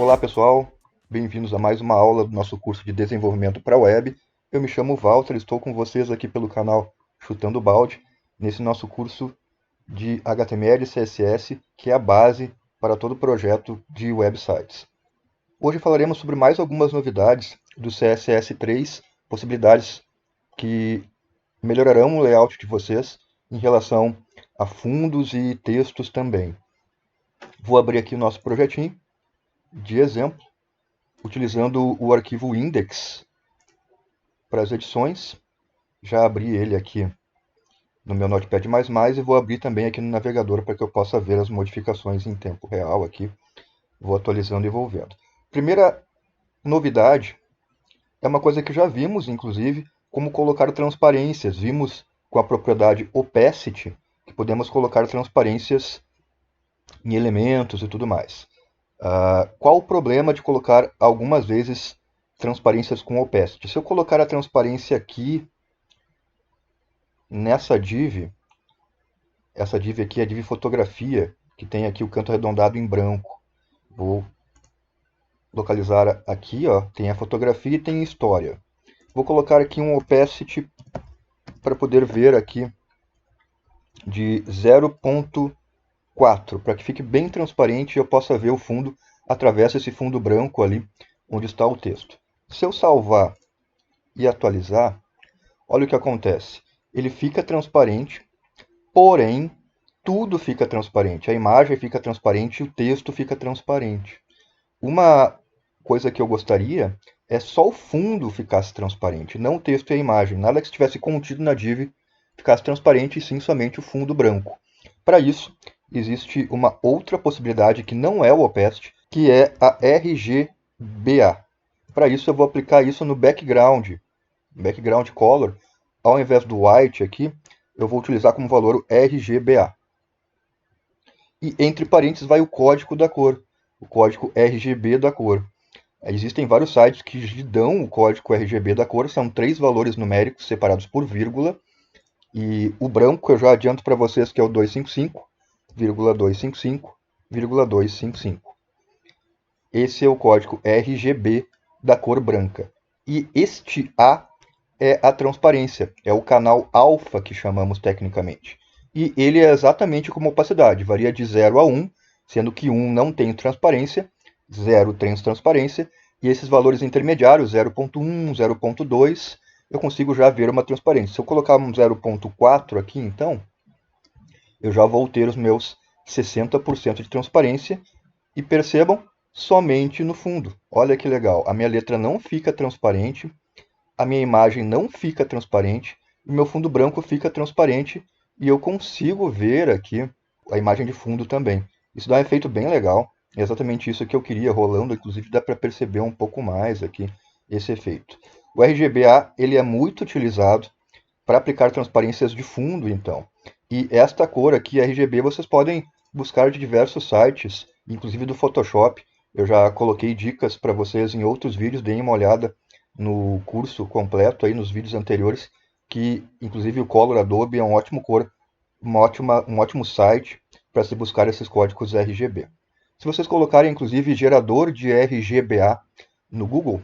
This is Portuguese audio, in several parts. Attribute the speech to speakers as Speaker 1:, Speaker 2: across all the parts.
Speaker 1: Olá pessoal, bem-vindos a mais uma aula do nosso curso de desenvolvimento para a web. Eu me chamo Walter, estou com vocês aqui pelo canal Chutando o Balde, nesse nosso curso de HTML e CSS, que é a base para todo projeto de websites. Hoje falaremos sobre mais algumas novidades do CSS3, possibilidades que melhorarão o layout de vocês em relação a fundos e textos também. Vou abrir aqui o nosso projetinho de exemplo, utilizando o arquivo index para as edições. Já abri ele aqui no meu Notepad++ e vou abrir também aqui no navegador para que eu possa ver as modificações em tempo real aqui. Vou atualizando e vou vendo. Primeira novidade é uma coisa que já vimos, inclusive, como colocar transparências. Vimos com a propriedade opacity que podemos colocar transparências em elementos e tudo mais. Qual o problema de colocar algumas vezes transparências com opacity? Se eu colocar a transparência aqui nessa div, essa div aqui é a div fotografia, que tem aqui o canto arredondado em branco. Vou localizar aqui, ó, tem a fotografia e tem história. Vou colocar aqui um opacity para poder ver aqui de 0.4, para que fique bem transparente e eu possa ver o fundo através desse fundo branco ali, onde está o texto. Se eu salvar e atualizar, olha o que acontece. Ele fica transparente, porém, tudo fica transparente. A imagem fica transparente e o texto fica transparente. Uma coisa que eu gostaria é só o fundo ficasse transparente, não o texto e a imagem. Nada que estivesse contido na div ficasse transparente, e sim somente o fundo branco. Para isso, existe uma outra possibilidade que não é o opacity, que é a RGBA. Para isso, eu vou aplicar isso no background color. Ao invés do white aqui, eu vou utilizar como valor o RGBA. E entre parênteses vai o código da cor, o código RGB da cor. Existem vários sites que dão o código RGB da cor, são 3 valores numéricos separados por vírgula. E o branco eu já adianto para vocês que é o 255,255,255. Esse é o código RGB da cor branca. E este A é a transparência, é o canal alfa que chamamos tecnicamente. E ele é exatamente como opacidade, varia de 0 a 1, sendo que 1 não tem transparência, 0 tem transparência, e esses valores intermediários, 0.1, 0.2, eu consigo já ver uma transparência. Se eu colocar um 0.4 aqui, então, eu já vou ter os meus 60% de transparência, e percebam, somente no fundo. Olha que legal, a minha letra não fica transparente, a minha imagem não fica transparente, e meu fundo branco fica transparente, e eu consigo ver aqui a imagem de fundo também. Isso dá um efeito bem legal, é exatamente isso que eu queria rolando, inclusive dá para perceber um pouco mais aqui esse efeito. O RGBA ele é muito utilizado para aplicar transparências de fundo, então. E esta cor aqui, RGB, vocês podem buscar de diversos sites, inclusive do Photoshop. Eu já coloquei dicas para vocês em outros vídeos, deem uma olhada no curso completo, aí nos vídeos anteriores, que inclusive o Color Adobe é um ótimo um ótimo site para se buscar esses códigos RGB. Se vocês colocarem inclusive gerador de RGBA no Google,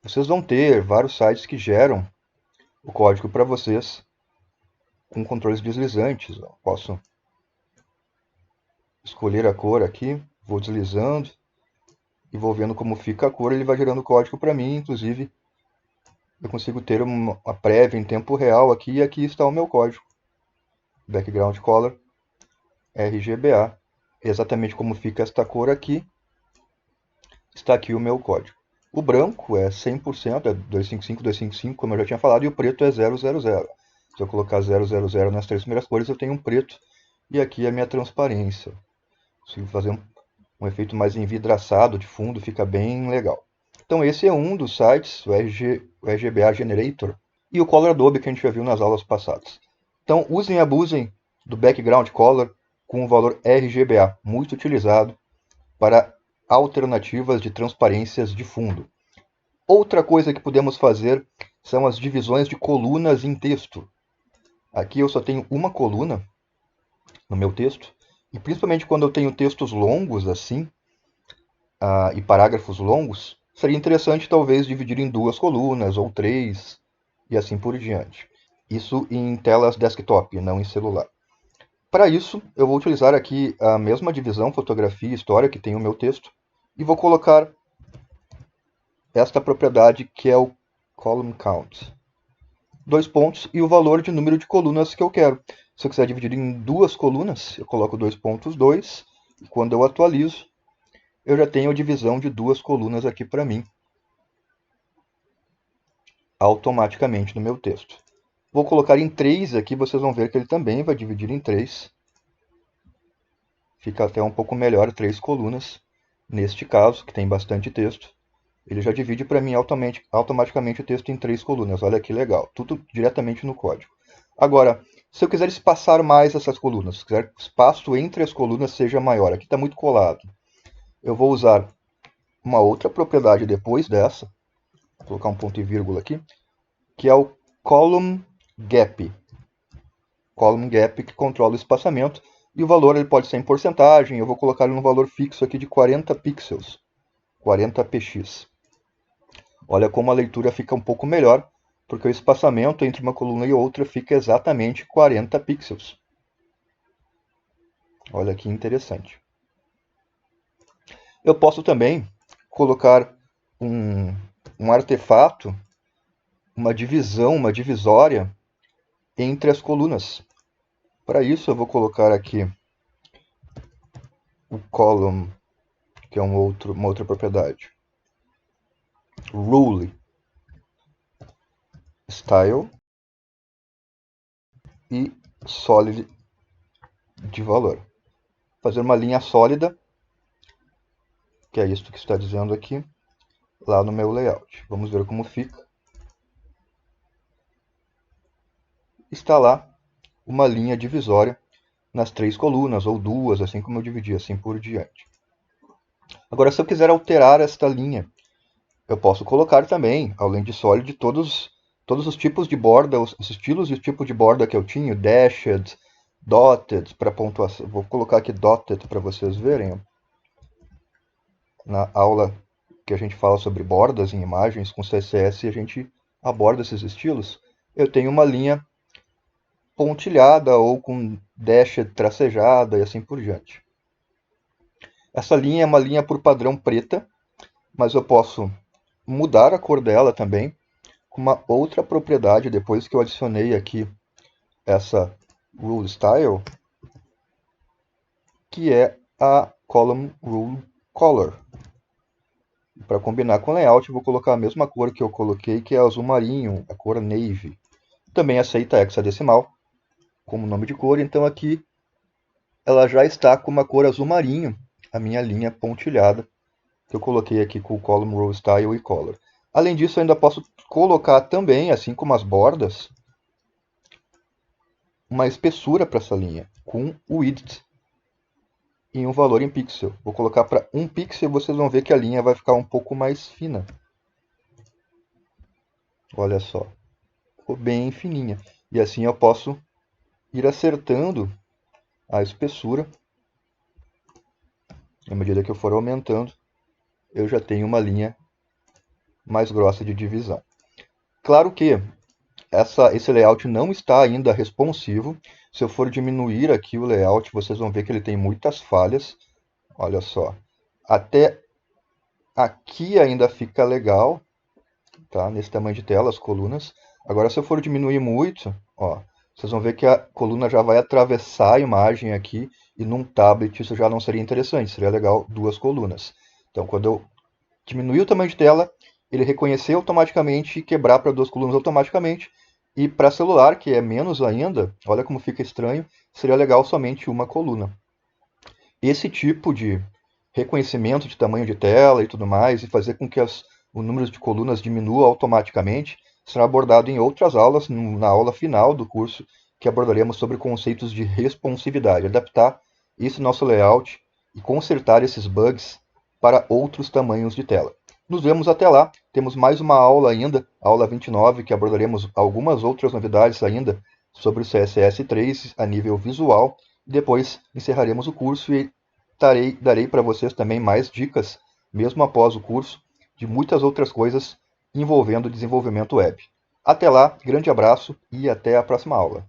Speaker 1: vocês vão ter vários sites que geram o código para vocês com controles deslizantes. Posso escolher a cor aqui, vou deslizando e vou vendo como fica a cor, ele vai gerando o código para mim, inclusive eu consigo ter uma prévia em tempo real aqui, e aqui está o meu código. Background Color RGBA. Exatamente como fica esta cor aqui, está aqui o meu código. O branco é 100%, é 255, como eu já tinha falado, e o preto é 000. Se eu colocar 000 nas 3 primeiras cores, eu tenho um preto, e aqui é a minha transparência. Consigo fazer um efeito mais envidraçado de fundo, fica bem legal. Então esse é um dos sites, o RGBA Generator, e o Color Adobe que a gente já viu nas aulas passadas. Então usem e abusem do Background Color com o valor RGBA, muito utilizado para alternativas de transparências de fundo. Outra coisa que podemos fazer são as divisões de colunas em texto. Aqui eu só tenho uma coluna no meu texto, e principalmente quando eu tenho textos longos assim, e parágrafos longos, seria interessante talvez dividir em 2 colunas ou 3 e assim por diante. Isso em telas desktop, não em celular. Para isso, eu vou utilizar aqui a mesma divisão fotografia e história que tem o meu texto e vou colocar esta propriedade que é o column count. 2 pontos e o valor de número de colunas que eu quero. Se eu quiser dividir em 2 colunas, eu coloco 2.2 e quando eu atualizo, eu já tenho a divisão de 2 colunas aqui para mim, automaticamente no meu texto. Vou colocar em 3 aqui, vocês vão ver que ele também vai dividir em 3. Fica até um pouco melhor 3 colunas. Neste caso, que tem bastante texto, ele já divide para mim automaticamente o texto em 3 colunas. Olha que legal, tudo diretamente no código. Agora, se eu quiser espaçar mais essas colunas, se quiser que o espaço entre as colunas seja maior, aqui está muito colado, eu vou usar uma outra propriedade depois dessa, vou colocar um ponto e vírgula aqui, que é o column gap. Column gap que controla o espaçamento e o valor ele pode ser em porcentagem, eu vou colocar ele num valor fixo aqui de 40 pixels, 40 px. Olha como a leitura fica um pouco melhor, porque o espaçamento entre uma coluna e outra fica exatamente 40 pixels. Olha que interessante. Eu posso também colocar um artefato, uma divisão, uma divisória entre as colunas. Para isso eu vou colocar aqui o column, que é uma outra propriedade. Rule style e solid de valor. Fazer uma linha sólida, que é isso que está dizendo aqui, lá no meu layout. Vamos ver como fica. Está lá uma linha divisória nas 3 colunas, ou 2, assim como eu dividi, assim por diante. Agora, se eu quiser alterar esta linha, eu posso colocar também, além de solid, todos os tipos de borda, os estilos e o tipo de borda que eu tinha, dashed, dotted, para pontuação. Vou colocar aqui dotted para vocês verem. Na aula que a gente fala sobre bordas em imagens com CSS, a gente aborda esses estilos. Eu tenho uma linha pontilhada ou com dashed tracejada e assim por diante. Essa linha é uma linha por padrão preta, mas eu posso mudar a cor dela também com uma outra propriedade depois que eu adicionei aqui essa rule style, que é a column rule color. Para combinar com o layout, eu vou colocar a mesma cor que eu coloquei, que é azul marinho, a cor navy. Também aceita hexadecimal como nome de cor, então aqui ela já está com uma cor azul marinho, a minha linha pontilhada, que eu coloquei aqui com o column row style e color. Além disso, eu ainda posso colocar também, assim como as bordas, uma espessura para essa linha, com width e um valor em pixel. Vou colocar para 1 pixel e vocês vão ver que a linha vai ficar um pouco mais fina. Olha só, ficou bem fininha. E assim eu posso ir acertando a espessura. À medida que eu for aumentando, eu já tenho uma linha mais grossa de divisão. Claro que esse layout não está ainda responsivo. Se eu for diminuir aqui o layout, vocês vão ver que ele tem muitas falhas. Olha só, até aqui ainda fica legal, tá? Nesse tamanho de tela, as colunas. Agora, se eu for diminuir muito, ó, vocês vão ver que a coluna já vai atravessar a imagem aqui, e num tablet isso já não seria interessante, seria legal 2 colunas. Então, quando eu diminuir o tamanho de tela, ele reconhecer automaticamente e quebrar para 2 colunas automaticamente. E para celular, que é menos ainda, olha como fica estranho, seria legal somente uma coluna. Esse tipo de reconhecimento de tamanho de tela e tudo mais, e fazer com que o número de colunas diminua automaticamente, será abordado em outras aulas, na aula final do curso, que abordaremos sobre conceitos de responsividade, adaptar esse nosso layout e consertar esses bugs para outros tamanhos de tela. Nos vemos até lá. Temos mais uma aula ainda, a aula 29, que abordaremos algumas outras novidades ainda sobre o CSS3 a nível visual. Depois encerraremos o curso e darei para vocês também mais dicas mesmo após o curso, de muitas outras coisas envolvendo desenvolvimento web. Até lá, grande abraço e até a próxima aula.